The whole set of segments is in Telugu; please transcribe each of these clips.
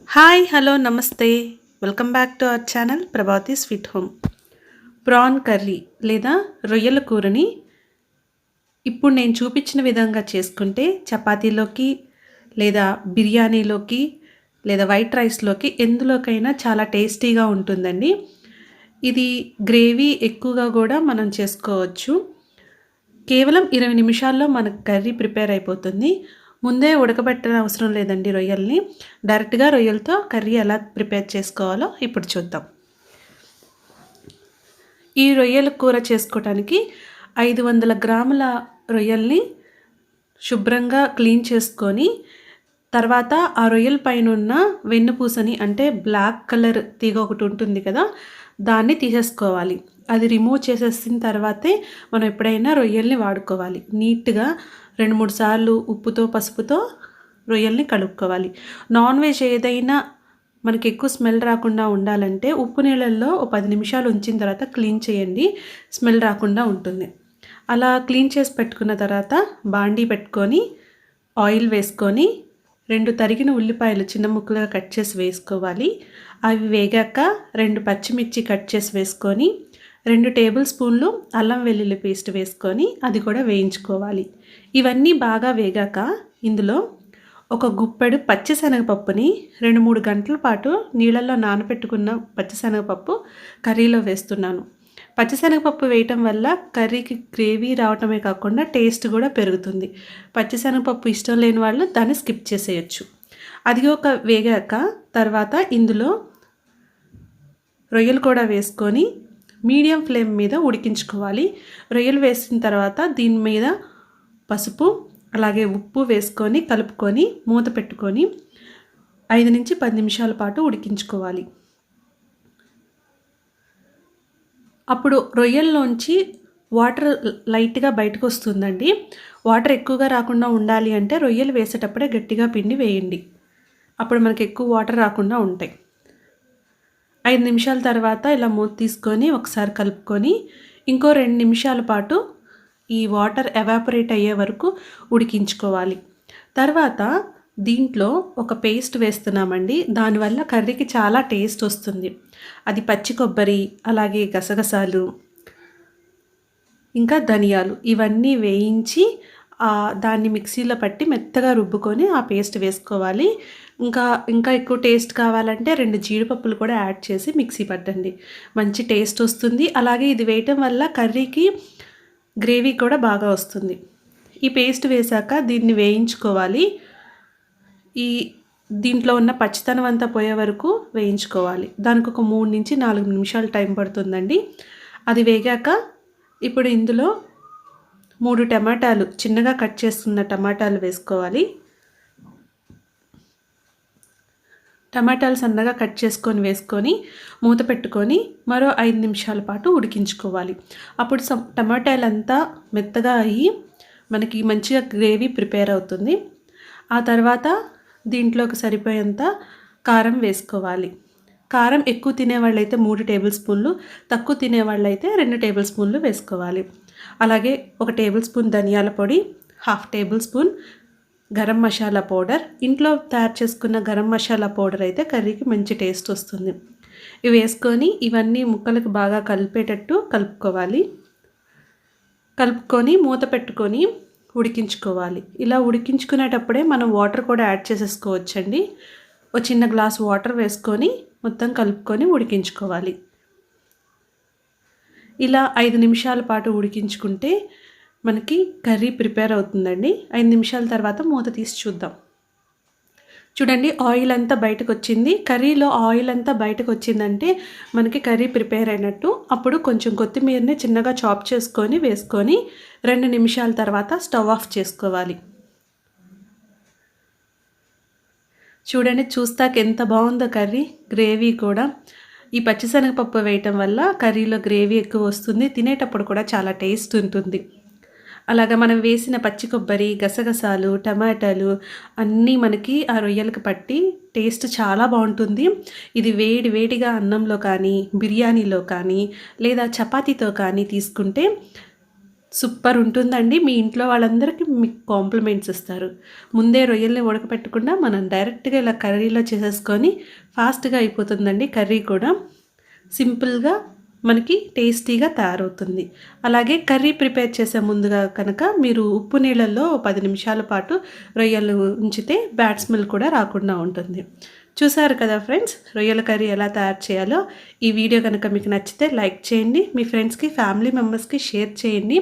హాయ్ హలో నమస్తే welcome back to our channel Prabhavati sweet home. Prawn curry లేదా రొయ్యల కూరని ఇప్పుడు నేను చూపించిన విధంగా చేసుకుంటే చపాతీలోకి లేదా బిర్యానీలోకి లేదా వైట్ రైస్లోకి ఎందులోకైనా చాలా టేస్టీగా ఉంటుందండి. ఇది గ్రేవీ ఎక్కువగా కూడా మనం చేసుకోవచ్చు. కేవలం 20 నిమిషాల్లో మనకు కర్రీ ప్రిపేర్ అయిపోతుంది. ముందే ఉడకబెట్టని అవసరం లేదండి రొయ్యల్ని. డైరెక్ట్‌గా రొయ్యలతో కర్రీ ఎలా ప్రిపేర్ చేసుకోవాలో ఇప్పుడు చూద్దాం. ఈ రొయ్యల కూర చేసుకోవటానికి 500 గ్రాముల రొయ్యల్ని శుభ్రంగా క్లీన్ చేసుకొని, తర్వాత ఆ రొయ్యల పైనున్న వెన్నుపూసని అంటే బ్లాక్ కలర్ తీగ ఒకటి ఉంటుంది కదా, దాన్ని తీసేసుకోవాలి. అది రిమూవ్ చేసేసిన తర్వాతే మనం ఎప్పుడైనా రొయ్యల్ని వాడుకోవాలి. నీట్‌గా 2, 3 సార్లు ఉప్పుతో, పసుపుతో రొయ్యల్ని కడుక్కోవాలి. నాన్ వెజ్ ఏదైనా మనకి ఎక్కువ స్మెల్ రాకుండా ఉండాలంటే ఉప్పు నీళ్ళల్లో ఓ 10 నిమిషాలు ఉంచిన తర్వాత క్లీన్ చేయండి. స్మెల్ రాకుండా ఉంటుంది. అలా క్లీన్ చేసి పెట్టుకున్న తర్వాత బాండీ పెట్టుకొని ఆయిల్ వేసుకొని 2 తరిగిన ఉల్లిపాయలు చిన్న ముక్కలుగా కట్ చేసి వేసుకోవాలి. అవి వేగాక 2 పచ్చిమిర్చి కట్ చేసి వేసుకొని 2 టేబుల్ స్పూన్లు అల్లం వెల్లుల్లి పేస్ట్ వేసుకొని అది కూడా వేయించుకోవాలి. ఇవన్నీ బాగా వేగాక ఇందులో ఒక గుప్పెడు పచ్చిశనగపప్పుని 2-3 గంటల పాటు నీళ్ళల్లో నానబెట్టుకున్న పచ్చిశనగపప్పు కర్రీలో వేస్తున్నాను. పచ్చిశనగపప్పు వేయటం వల్ల కర్రీకి గ్రేవీ రావటమే కాకుండా టేస్ట్ కూడా పెరుగుతుంది. పచ్చిశనగపప్పు ఇష్టం లేని వాళ్ళు దాన్ని స్కిప్ చేసేయచ్చు. అది ఒక వేగాక తర్వాత ఇందులో రొయ్యలు కూడా వేసుకొని మీడియం ఫ్లేమ్ మీద ఉడికించుకోవాలి. రొయ్యలు వేసిన తర్వాత దీని మీద పసుపు అలాగే ఉప్పు వేసుకొని కలుపుకొని మూత పెట్టుకొని 5-10 నిమిషాల పాటు ఉడికించుకోవాలి. అప్పుడు రొయ్యల్లోంచి వాటర్ లైట్గా బయటకు వస్తుందండి. వాటర్ ఎక్కువగా రాకుండా ఉండాలి అంటే రొయ్యలు వేసేటప్పుడే గట్టిగా పిండి వేయండి. అప్పుడు మనకి ఎక్కువ వాటర్ రాకుండా ఉంటాయి. 5 నిమిషాల తర్వాత ఇలా మూత తీసుకొని ఒకసారి కలుపుకొని ఇంకో 2 నిమిషాల పాటు ఈ వాటర్ ఎవాపరేట్ అయ్యే వరకు ఉడికించుకోవాలి. తర్వాత దీంట్లో ఒక పేస్ట్ వేస్తున్నామండి. దానివల్ల కర్రీకి చాలా టేస్ట్ వస్తుంది. అది పచ్చి కొబ్బరి, అలాగే గసగసాలు, ఇంకా ధనియాలు ఇవన్నీ వేయించి దాన్ని మిక్సీలో పట్టి మెత్తగా రుబ్బుకొని ఆ పేస్ట్ వేసుకోవాలి. ఇంకా ఎక్కువ టేస్ట్ కావాలంటే 2 జీడిపప్పులు కూడా యాడ్ చేసి మిక్సీ పట్టండి. మంచి టేస్ట్ వస్తుంది. అలాగే ఇది వేయటం వల్ల కర్రీకి గ్రేవీ కూడా బాగా వస్తుంది. ఈ పేస్ట్ వేశాక దీన్ని వేయించుకోవాలి. దీంట్లో ఉన్న పచ్చితనం అంతా పోయే వరకు వేయించుకోవాలి. దానికి ఒక 3-4 నిమిషాలు టైం పడుతుందండి. అది వేగాక ఇప్పుడు ఇందులో 3 టమాటాలు చిన్నగా కట్ చేసుకున్న టమాటాలు వేసుకోవాలి. టమాటాలు సన్నగా కట్ చేసుకొని వేసుకొని మూత పెట్టుకొని మరో 5 నిమిషాల పాటు ఉడికించుకోవాలి. అప్పుడు టమాటాలు అంతా మెత్తగా అయ్యి మనకి మంచిగా గ్రేవీ ప్రిపేర్ అవుతుంది. ఆ తర్వాత దీంట్లోకి సరిపోయేంత కారం వేసుకోవాలి. కారం ఎక్కువ తినేవాళ్ళైతే 3 టేబుల్ స్పూన్లు, తక్కువ తినేవాళ్ళైతే 2 టేబుల్ స్పూన్లు వేసుకోవాలి. అలాగే 1 టేబుల్ స్పూన్ ధనియాల పొడి, 1/2 table spoon garam masala powder. ఇంట్లో తయారు చేసుకున్న గరం మసాలా పౌడర్ అయితే కర్రీకి మంచి టేస్ట్ వస్తుంది. ఇవి వేసుకొని ఇవన్నీ ముక్కలకు బాగా కలిపేటట్టు కలుపుకొని మూత పెట్టుకొని ఉడికించుకోవాలి. ఇలా ఉడికించుకునేటప్పుడే మనం వాటర్ కూడా యాడ్ చేసేసుకోవచ్చండి. ఒక చిన్న గ్లాస్ వాటర్ వేసుకొని మొత్తం కలుపుకొని ఉడికించుకోవాలి. ఇలా 5 నిమిషాల పాటు ఉడికించుకుంటే మనకి కర్రీ ప్రిపేర్ అవుతుందండి. 5 నిమిషాల తర్వాత మూత తీసి చూద్దాం. చూడండి, ఆయిల్ అంతా బయటకు వచ్చింది. కర్రీలో ఆయిల్ అంతా బయటకు వచ్చిందంటే మనకి కర్రీ ప్రిపేర్ అయినట్టు. అప్పుడు కొంచెం కొత్తిమీరని చిన్నగా చాప్ చేసుకొని వేసుకొని 2 నిమిషాల తర్వాత స్టవ్ ఆఫ్ చేసుకోవాలి. చూడండి, చూస్తాక ఎంత బాగుందో కర్రీ. గ్రేవీ కూడా ఈ పచ్చిశనగపప్పు వేయటం వల్ల కర్రీలో గ్రేవీ ఎక్కువ వస్తుంది. తినేటప్పుడు కూడా చాలా టేస్ట్ ఉంటుంది. అలాగా మనం వేసిన పచ్చి కొబ్బరి, గసగసాలు, టమాటాలు అన్నీ మనకి ఆ రొయ్యలకు పట్టి టేస్ట్ చాలా బాగుంటుంది. ఇది వేడిగా అన్నంలో కానీ, బిర్యానీలో కానీ లేదా చపాతీతో కానీ తీసుకుంటే సూపర్ ఉంటుందండి. మీ ఇంట్లో వాళ్ళందరికీ మీకు కాంప్లిమెంట్స్ ఇస్తారు. ముందే రొయ్యల్ని ఉడకపెట్టకుండా మనం డైరెక్ట్‌గా ఇలా కర్రీలో చేసేసుకొని ఫాస్ట్‌గా అయిపోతుందండి కర్రీ కూడా. సింపుల్‌గా మనకి టేస్టీగా తయారవుతుంది. అలాగే కర్రీ ప్రిపేర్ చేసే ముందుగా కనుక మీరు ఉప్పు నీళ్ళల్లో 10 నిమిషాల పాటు రొయ్యలు ఉంచితే బ్యాడ్ స్మెల్ కూడా రాకుండా ఉంటుంది. చూసారు కదా ఫ్రెండ్స్, రొయ్యల కర్రీ ఎలా తయారు చేయాలో. ఈ వీడియో కనుక మీకు నచ్చితే లైక్ చేయండి. మీ ఫ్రెండ్స్‌కి, ఫ్యామిలీ మెంబర్స్‌కి షేర్ చేయండి.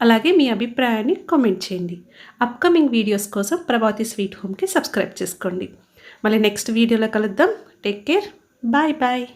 అలాగే మీ అభిప్రాయాన్ని కామెంట్ చేయండి. అప్‌కమింగ్ వీడియోస్ కోసం ప్రభావతి స్వీట్ హోమ్‌కి సబ్స్క్రైబ్ చేసుకోండి. మళ్ళీ నెక్స్ట్ వీడియోలో కలుద్దాం. Take care. Bye bye.